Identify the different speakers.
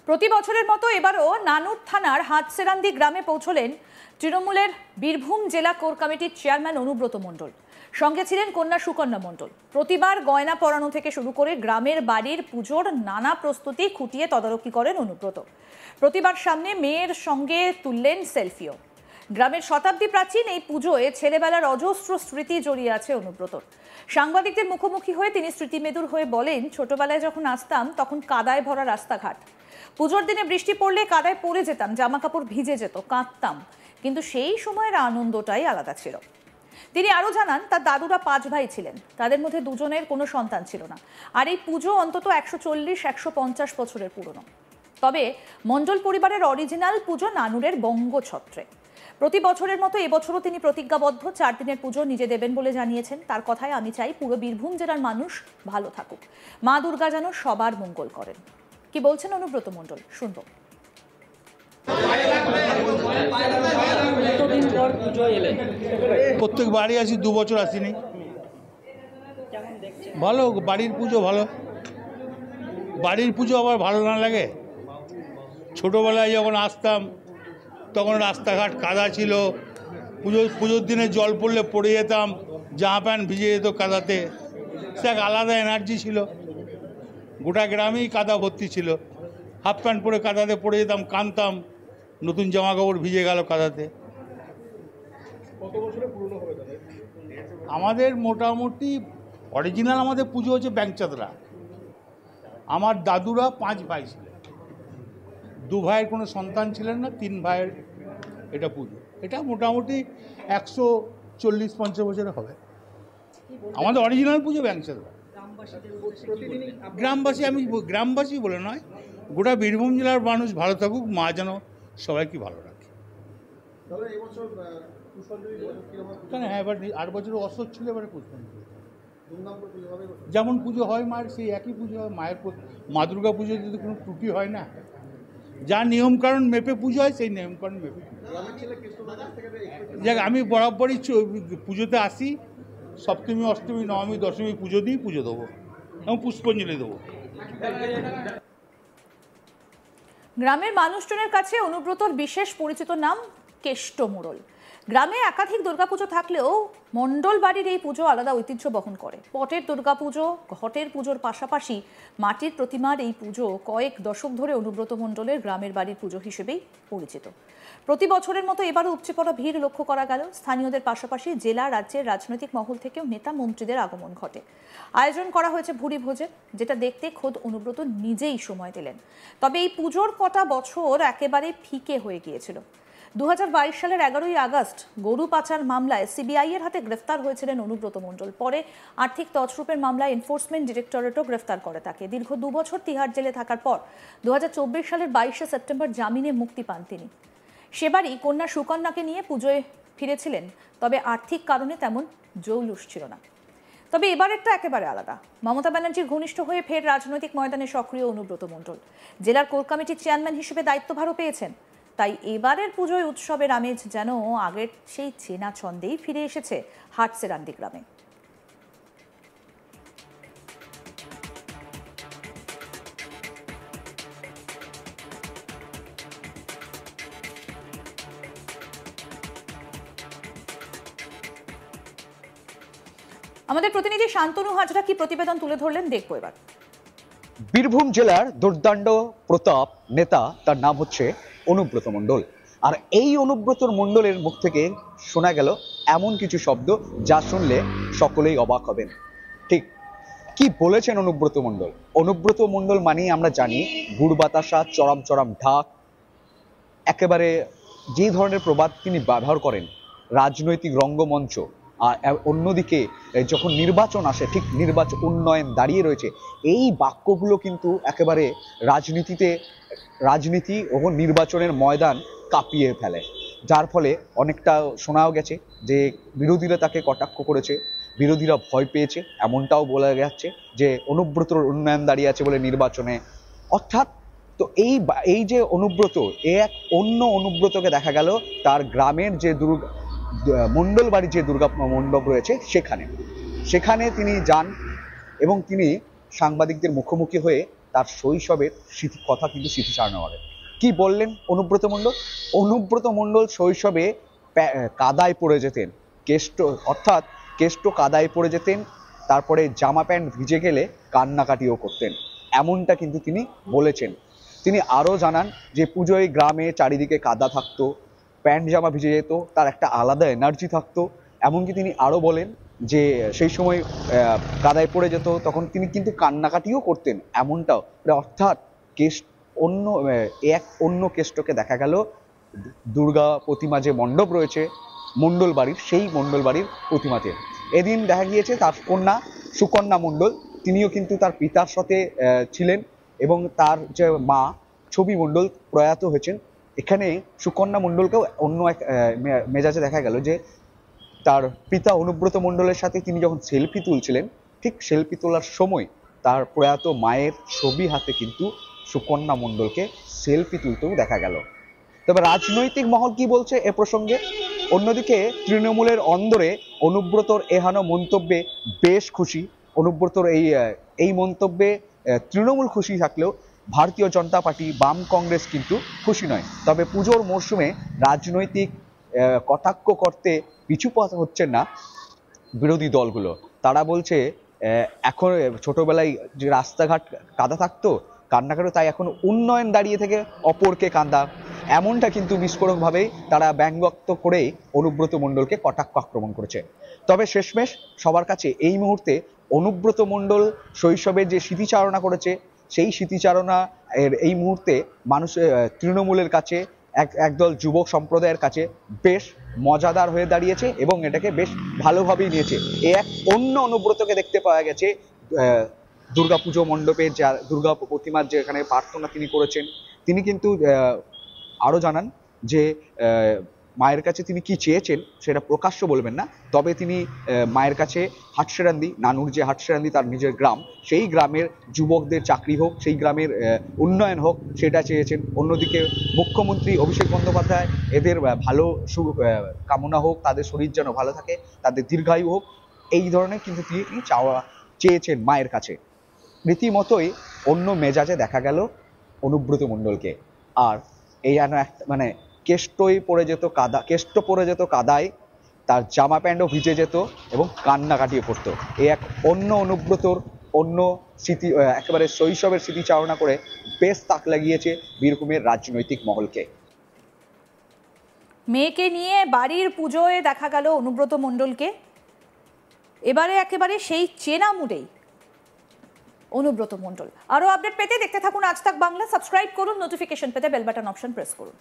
Speaker 1: প্রতি বছরের মতো এবারও নানুর থানার হাটসেরান্দি গ্রামে পৌঁছলেন তৃণমূলের বীরভূম জেলা কোর কমিটির চেয়ারম্যান অনুব্রত মণ্ডল। সঙ্গে ছিলেন কন্যা সুকন্যা মণ্ডল। প্রতিবার গয়না পরানো থেকে শুরু করে গ্রামের বাড়ির পুজোর নানা প্রস্তুতি খুঁটিয়ে তদারকি করেন অনুব্রত। প্রতিবার সামনে মেয়ের সঙ্গে তুললেন সেলফিও। গ্রামের শতাব্দী প্রাচীন এই পুজোয় ছেলেবেলার অজস্র স্মৃতি জড়িয়ে আছে অনুব্রতর। সাংবাদিকদের মুখোমুখি হয়ে তিনি স্মৃতিমেদুর হয়ে বলেন, ছোটবেলায় যখন আসতাম তখন কাদায় ভরা রাস্তাঘাট, পুজোর দিনে বৃষ্টি পড়লে কাদায় পড়ে যেতাম, জামা কাপড় ভিজে যেত, কাঁদতাম, কিন্তু সেই সময়ের আনন্দটাই আলাদা ছিল। তিনি আরো জানান, তার দাদুরা 5 ভাই ছিলেন, তাদের মধ্যে দুজনের কোনো সন্তান ছিল না। আর এই পুজো অন্তত 140-150 বছরের পুরনো। তবে মণ্ডল পরিবারের অরিজিনাল পুজো নানুরের বঙ্গছত্রে। প্রতি বছরের মতো এবছরও তিনি প্রতিজ্ঞাবদ্ধ, 4 দিনের পুজো নিজে দেবেন বলে জানিয়েছেন। তার কথায়, আমি চাই পুরো বীরভূম জেলার মানুষ ভালো থাকুক, মা দুর্গা যেন সবার মঙ্গল করেন। কি বলছেন অনুব্রত মণ্ডল, শুনব।
Speaker 2: প্রত্যেক বাড়ি আসি, 2 বছর আসিনি। ভালো, বাড়ির পুজো ভালো। বাড়ির পুজো আবার ভালো না লাগে? ছোটোবেলায় যখন আসতাম তখন রাস্তাঘাট কাদা ছিল, পুজোর দিনে জল পড়লে পড়ে যেতাম, জামা প্যান্ট ভিজে যেত কাদাতে। সে এক আলাদা এনার্জি ছিল। গোটা গ্রামেই কাদা ভর্তি ছিল, হাফ প্যান্ট পরে কাদাতে পড়ে যেতাম, কাঁদতাম, নতুন জামা কাপড় ভিজে গেল কাদাতে। আমাদের মোটামুটি অরিজিনাল আমাদের পুজো হচ্ছে ব্যাংচাদরা। আমার দাদুরা 5 ভাই ছিলেন, 2 ভাইয়ের কোনো সন্তান ছিলেন না, 3 ভাইয়ের এটা পুজো। এটা মোটামুটি 140-50 বছরে হবে। আমাদের অরিজিনাল পুজো ব্যাংচাদরা। গ্রামবাসী, আমি গ্রামবাসী বলে নয়, গোটা বীরভূম জেলার মানুষ ভালো থাকুক, মা যেন সবাইকে ভালো রাখে। কেন, হ্যাঁ, এবার 8 বছর অসৎ ছিল, এবারে পুষ্পাঞ্জলি যেমন পুজো হয় মায়ের, সেই একই পুজো হয় মায়ের। মা দুর্গা পুজোতে তো কোনো ত্রুটি হয় না, যা নিয়মকানুন মেপে পুজো হয় সেই নিয়মকানুন মেপে। যাক, আমি বরাবরই পুজোতে আসি, সপ্তমী, অষ্টমী, নবমী, দশমী পুজো দিই, পুজো দেবো এবং পুষ্পাঞ্জলি দেবো।
Speaker 1: গ্রামের মানুষজনের কাছে অনুব্রতর বিশেষ পরিচিত নাম কেষ্ট মোড়ল। গ্রামে একাধিক দুর্গাপুজো থাকলেও মণ্ডল বাড়ির এই পুজো আলাদা ঐতিহ্য বহন করে। পটের দুর্গাপুজো, ঘটের পুজোর পাশাপাশি মাটির প্রতিমার এই পুজো কয়েক দশক ধরে অনুব্রত মণ্ডলের গ্রামের বাড়ির পুজো হিসেবেই পরিচিত। প্রতি বছরের মতো এবারও উপচে পড়া ভিড় লক্ষ্য করা গেল। স্থানীয়দের পাশাপাশি জেলা, রাজ্যের রাজনৈতিক মহল থেকেও নেতা মন্ত্রীদের আগমন ঘটে। আয়োজন করা হয়েছে ভুরি ভোজের, যেটা দেখতে খোদ অনুব্রত নিজেই সময় দিলেন। তবে এই পুজোর কটা বছর একেবারে ফিকে হয়ে গিয়েছিল। 2022 সালের 11ই আগস্ট গরু পাচার মামলায় সিবিআই এর হাতে গ্রেফতার হয়েছিলেন অনুব্রত মণ্ডল। পরে আর্থিক তছরূপের মামলায় এনফোর্সমেন্ট ডিরেক্টরেটও গ্রেফতার করে তাকে। দীর্ঘ 2 বছর তিহার জেলে থাকার পর 2024 সালের 22শে সেপ্টেম্বর জামিনে মুক্তি পান তিনি। সেবারই কন্যা সুকন্যাকে নিয়ে পুজোয় ফিরেছিলেন, তবে আর্থিক কারণে তেমন জৌলুস ছিল না। তবে এবারেরটা একেবারে আলাদা। মমতা ব্যানার্জির ঘনিষ্ঠ হয়ে ফের রাজনৈতিক ময়দানে সক্রিয় অনুব্রত মণ্ডল। জেলার কোর কমিটির চেয়ারম্যান হিসেবে দায়িত্বভারও পেয়েছেন। তাই এবারের পুজোয় উৎসবের আমেজ যেন আগের সেই চেনা ছন্দেই ফিরে এসেছে হাটসেরান্দি গ্রামে। আমাদের প্রতিনিধি শান্তনু হাজরা কি প্রতিবেদন তুলে ধরলেন, দেখবো এবার।
Speaker 3: বীরভূম জেলার দুর্দান্ত প্রতাপ নেতা, তার নাম হচ্ছে অনুব্রত মণ্ডল। আর এই অনুব্রত মণ্ডলের মুখ থেকে শোনা গেল এমন কিছু শব্দ যা শুনলে সকলেই অবাক হবেন। ঠিক কি বলেছেন অনুব্রত মণ্ডল? অনুব্রত মণ্ডল মানেই আমরা জানি গুড় বাতাসা, চরম চরম ঢাক, একেবারে যে ধরনের প্রবাদ তিনি ব্যবহার করেন, রাজনৈতিক রঙ্গমঞ্চ। আর অন্যদিকে যখন নির্বাচন আসে, ঠিক নির্বাচন, উন্নয়ন দাঁড়িয়ে রয়েছে, এই বাক্যগুলো কিন্তু একেবারে রাজনীতি ও নির্বাচনের ময়দান কাঁপিয়ে ফেলে। যার ফলে অনেকটা শোনাও গেছে যে বিরোধীরা তাকে কটাক্ষ করেছে, বিরোধীরা ভয় পেয়েছে, এমনটাও বলা যাচ্ছে যে অনুব্রতর উন্নয়ন দাঁড়িয়ে আছে বলে নির্বাচনে। অর্থাৎ তো এই যে অনুব্রত, এক অন্য অনুব্রতকে দেখা গেল তার গ্রামের যে মণ্ডল বাড়ির যে দুর্গা মণ্ডপ রয়েছে সেখানে তিনি যান এবং তিনি সাংবাদিকদের মুখোমুখি হয়ে তার শৈশবের স্মৃতি কথা কিন্তু স্মৃতিচারণা করে। কি বললেন অনুব্রত মণ্ডল? অনুব্রত মণ্ডল শৈশবে কাদায় পড়ে যেতেন, অর্থাৎ কেষ্ট কাদায় পড়ে যেতেন, তারপরে জামা প্যান্ট ভিজে গেলে কান্নাকাটিও করতেন, এমনটা কিন্তু তিনি বলেছেন। তিনি আরও জানান যে পুজোয় গ্রামে চারিদিকে কাদা থাকতো, প্যান্ট জামা ভিজে যেত, তার একটা আলাদা এনার্জি থাকতো। এমনকি তিনি আরও বলেন যে সেই সময় কাদায় পড়ে যেত, তখন তিনি কিন্তু কান্নাকাটিও করতেন, এমনটাও। অর্থাৎ অন্য কেষ্টকে দেখা গেল দুর্গা প্রতিমা যে মণ্ডপ রয়েছে মণ্ডল বাড়ির, সেই মণ্ডল বাড়ির প্রতিমাতে। এদিন দেখা গিয়েছে তার কন্যা সুকন্যা মণ্ডল, তিনিও কিন্তু তার পিতার সাথে ছিলেন, এবং তার যে মা ছবি মণ্ডল প্রয়াত হয়েছেন। এখানে সুকন্যা মণ্ডলকেও অন্য এক মেজাজে দেখা গেল যে তার পিতা অনুব্রত মণ্ডলের সাথে তিনি যখন সেলফি তুলছিলেন, ঠিক সেলফি তোলার সময় তার প্রয়াত মায়ের ছবি হাতে কিন্তু সুকন্যা মণ্ডলকে সেলফি তুলতেও দেখা গেল। তবে রাজনৈতিক মহল কি বলছে এ প্রসঙ্গে? অন্যদিকে তৃণমূলের অন্দরে অনুব্রতর এহানো মন্তব্যে বেশ খুশি। অনুব্রতর এই মন্তব্যে তৃণমূল খুশি থাকলেও ভারতীয় জনতা পার্টি, বাম কংগ্রেস কিন্তু খুশি নয়। তবে পুজোর মরশুমে রাজনৈতিক কটাক্ষ করতে পিছু পা হচ্ছেন না বিরোধী দলগুলো। তারা বলছে এখন ছোটবেলায় যে রাস্তাঘাট কাদা থাকতো, কান্নাকাটি, তাই এখন উন্নয়ন দাঁড়িয়ে থেকে অপরকে কান্দা, এমনটা কিন্তু বিস্ফোরকভাবেই তারা ব্যঙ্গক্ত করেই অনুব্রত মণ্ডলকে কটাক্ষ আক্রমণ করেছে। তবে শেষমেশ সবার কাছে এই মুহূর্তে অনুব্রত মণ্ডল শৈশবে যে স্মৃতিচারণা করেছে, সেই স্মৃতিচারণা এই মুহূর্তে মানুষের তৃণমূলের কাছে, একদল যুবক সম্প্রদায়ের কাছে বেশ মজাদার হয়ে দাঁড়িয়েছে এবং এটাকে বেশ ভালোভাবেই নিয়েছে। এক অন্য অনুব্রতকে দেখতে পাওয়া গেছে দুর্গাপুজো মণ্ডপে, যা দুর্গা প্রতিমার যে এখানে প্রার্থনা তিনি করেছেন। তিনি কিন্তু আরও জানান যে মায়ের কাছে তিনি কি চেয়েছেন সেটা প্রকাশ্য বলবেন না, তবে তিনি মায়ের কাছে হাটসেরান্দি, নানুর যে হাটসেরান্দি তার নিজের গ্রাম, সেই গ্রামের যুবকদের চাকরি হোক, সেই গ্রামের উন্নয়ন হোক, সেটা চেয়েছেন। অন্যদিকে মুখ্যমন্ত্রী অভিষেক বন্দ্যোপাধ্যায় এদের ভালো কামনা হোক, তাদের শরীর যেন ভালো থাকে, তাদের দীর্ঘায়ু হোক, এই ধরনের কিন্তু তিনি চেয়েছেন মায়ের কাছে। রীতিমতোই অন্য মেজাজে দেখা গেল অনুব্রত মণ্ডলকে। আর এই মানে কেষ্ট পড়ে যেত কাদায়, তার জামা প্যান্টও ভিজে যেত এবং কান্না কাটিয়ে পড়তো। এই এক অন্য অনুব্রতর অন্য স্মৃতি, একেবারে শৈশবের স্মৃতিচারণা করে বেশ তাক লাগিয়েছে বীরভূমের রাজনৈতিক মহলকে।
Speaker 1: মেয়েকে নিয়ে বাড়ির পুজোয় দেখা গেল অনুব্রত মণ্ডলকে, এবারে একেবারে সেই চেনা মুডেই অনুব্রত মণ্ডল। আরও আপডেট পেতে দেখতে থাকুন আজ তাক বাংলা, সাবস্ক্রাইব করুন, নোটিফিকেশন পেতে বেল বাটন অপশন প্রেস করুন।